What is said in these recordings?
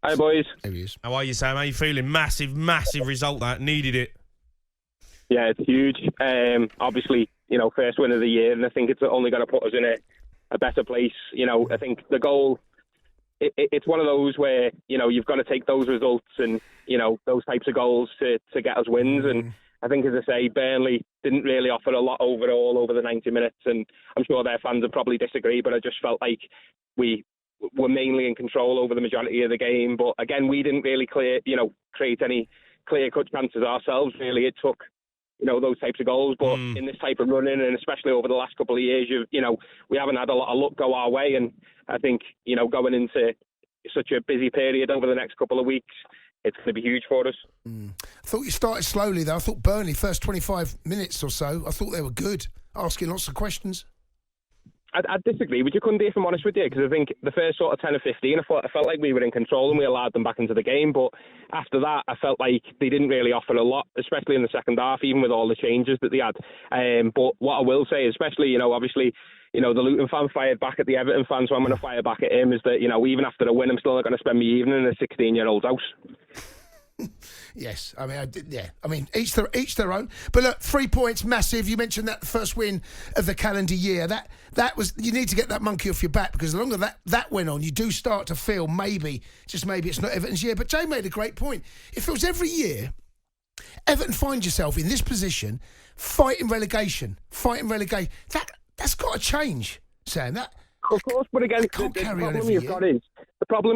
Hi, boys. There he is. How are you, Sam? How are you feeling? Massive result that. Needed it. Yeah, it's huge. Obviously, first win of the year, and I think it's only going to put us in a better place. I think the goal, it's one of those where, you've got to take those results and, those types of goals to get us wins. And I think, as I say, Burnley didn't really offer a lot overall over the 90 minutes, and I'm sure their fans would probably disagree, but I just felt like we were mainly in control over the majority of the game. But again, we didn't really create any clear-cut chances ourselves, really. It took, those types of goals. But in this type of running, and especially over the last couple of years, we haven't had a lot of luck go our way. And I think, going into such a busy period over the next couple of weeks, it's going to be huge for us. I thought you started slowly, though. I thought Burnley, first 25 minutes or so, I thought they were good, asking lots of questions. I'd disagree with you, Cundy, if I'm honest with you, because I think the first sort of 10 or 15, I felt like we were in control and we allowed them back into the game. But after that, I felt like they didn't really offer a lot, especially in the second half, even with all the changes that they had. But what I will say, especially, obviously, the Luton fan fired back at the Everton fan, so I'm going to fire back at him, is that, even after the win, I'm still not going to spend my evening in a 16-year-old's house. Yes, I mean, each their own. But look, 3 points, massive. You mentioned that the first win of the calendar year. That was, you need to get that monkey off your back, because the longer that went on, you do start to feel maybe it's not Everton's year. But Jay made a great point. If it was every year, Everton find yourself in this position, fighting relegation. That's got to change, Sam. Of course, but again, the problem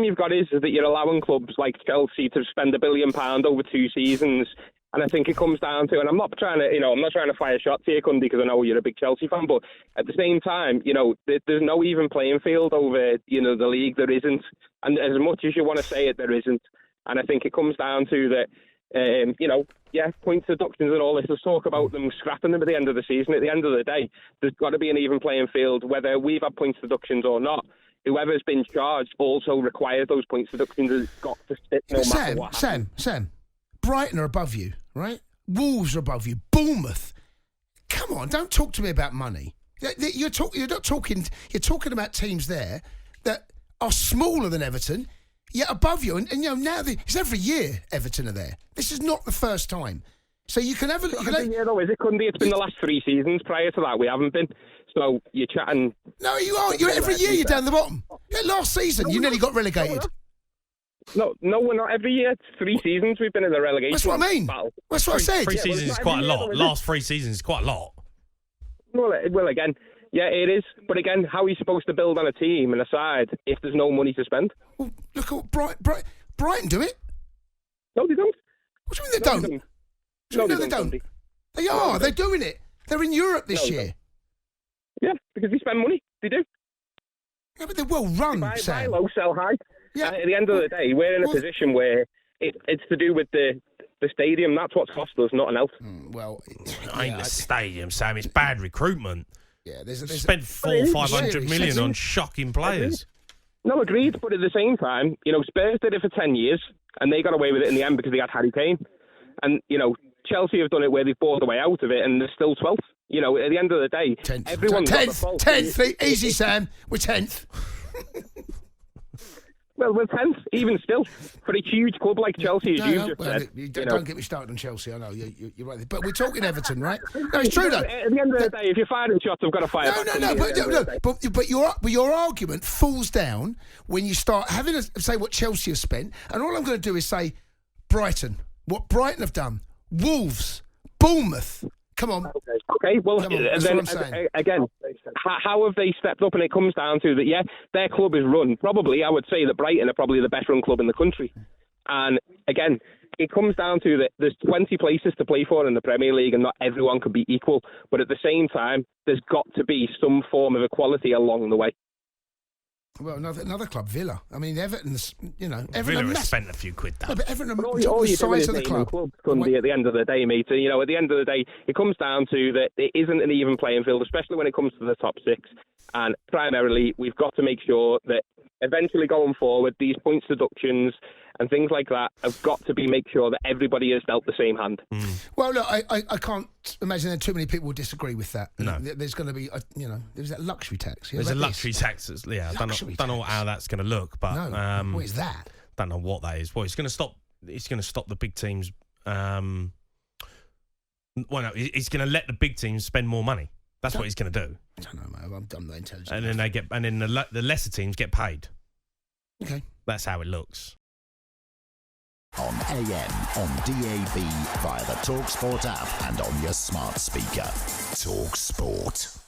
you've got is that you're allowing clubs like Chelsea to spend £1 billion over 2 seasons, and I think it comes down to, and I'm not trying to fire shots here, Cundy, because I know you're a big Chelsea fan, but at the same time, there's no even playing field over, the league. There isn't, and as much as you want to say it, there isn't, and I think it comes down to that. Points deductions and all this. Let's talk about them scrapping them at the end of the season. At the end of the day, there's got to be an even playing field, whether we've had points deductions or not. Whoever's been charged also requires those points deductions. Has got to sit no matter what happens. Sam, Brighton are above you, right? Wolves are above you. Bournemouth. Come on, don't talk to me about money. You're talking about teams there that are smaller than Everton. Yeah, above you, and now it's every year Everton are there. This is not the first time, so you can have a. Yeah, though, is it, Cundy? It's been the last 3 seasons. Prior to that, we haven't been. So you're chatting. No, you are. You're every year. You're down the bottom. Yeah, last season, you nearly got relegated. No, we're not. Every year, 3 seasons we've been in the relegation. That's what I mean. Battle. That's what I said. 3 seasons is quite a lot. Last 3 seasons is quite a lot. Well, again. Yeah, it is. But again, how are you supposed to build on a team and a side if there's no money to spend? Well, look at Brighton do it. No, they don't. What do you mean they don't? No, they don't. They are. They're doing it. They're in Europe this year. Yeah, because they spend money. They do. Yeah, but they're well run, Sam. Buy low, sell high. Yeah. At the end of the day, we're in a position where it's to do with the stadium. That's what's cost us, nothing else. It ain't the stadium, Sam. It's bad recruitment. Yeah, there's spent 400-500 million on shocking players. No, agreed. But at the same time, Spurs did it for 10 years, and they got away with it in the end because they had Harry Kane. And Chelsea have done it where they've bought the way out of it, and they're still 12th. At the end of the day, everyone's got the fault. 10th. Easy, Sam. We're 10th. Well, we're 10th, even still, for a huge club like Chelsea, as you've just said. Don't get me started on Chelsea, I know, you're right. But we're talking Everton, right? No, it's true, though. At the end of the day, if you're firing shots, I've got to fire back. But your argument falls down when you start having to say what Chelsea have spent, and all I'm going to do is say Brighton, what Brighton have done, Wolves, Bournemouth. Come on. Okay. Well, then again, how have they stepped up? And it comes down to that, yeah, their club is run. Probably, I would say that Brighton are probably the best run club in the country. And again, it comes down to that there's 20 places to play for in the Premier League, and not everyone could be equal. But at the same time, there's got to be some form of equality along the way. Well, another club, Villa. I mean, Everton's, Everton Villa has spent a few quid, though. No, but Everton are the size of the club. Cundy, at the end of the day, mate. At the end of the day, it comes down to that it isn't an even playing field, especially when it comes to the top 6. And primarily, we've got to make sure that eventually going forward, these points deductions and things like that have got to make sure that everybody is dealt the same hand. Well, look, I can't imagine that too many people will disagree with that. No. There's going to be, there's that luxury tax. There's a luxury tax. Yeah, I don't know how that's going to look. But what is that? Don't know what that is. Well, it's going to stop. It's going to stop the big teams. Well, no, it's going to let the big teams spend more money. That's what he's going to do. I don't know, mate. I'm not intelligent. And then the lesser teams get paid. Okay. That's how it looks. On AM, on DAB, via the talkSPORT app and on your smart speaker. talkSPORT.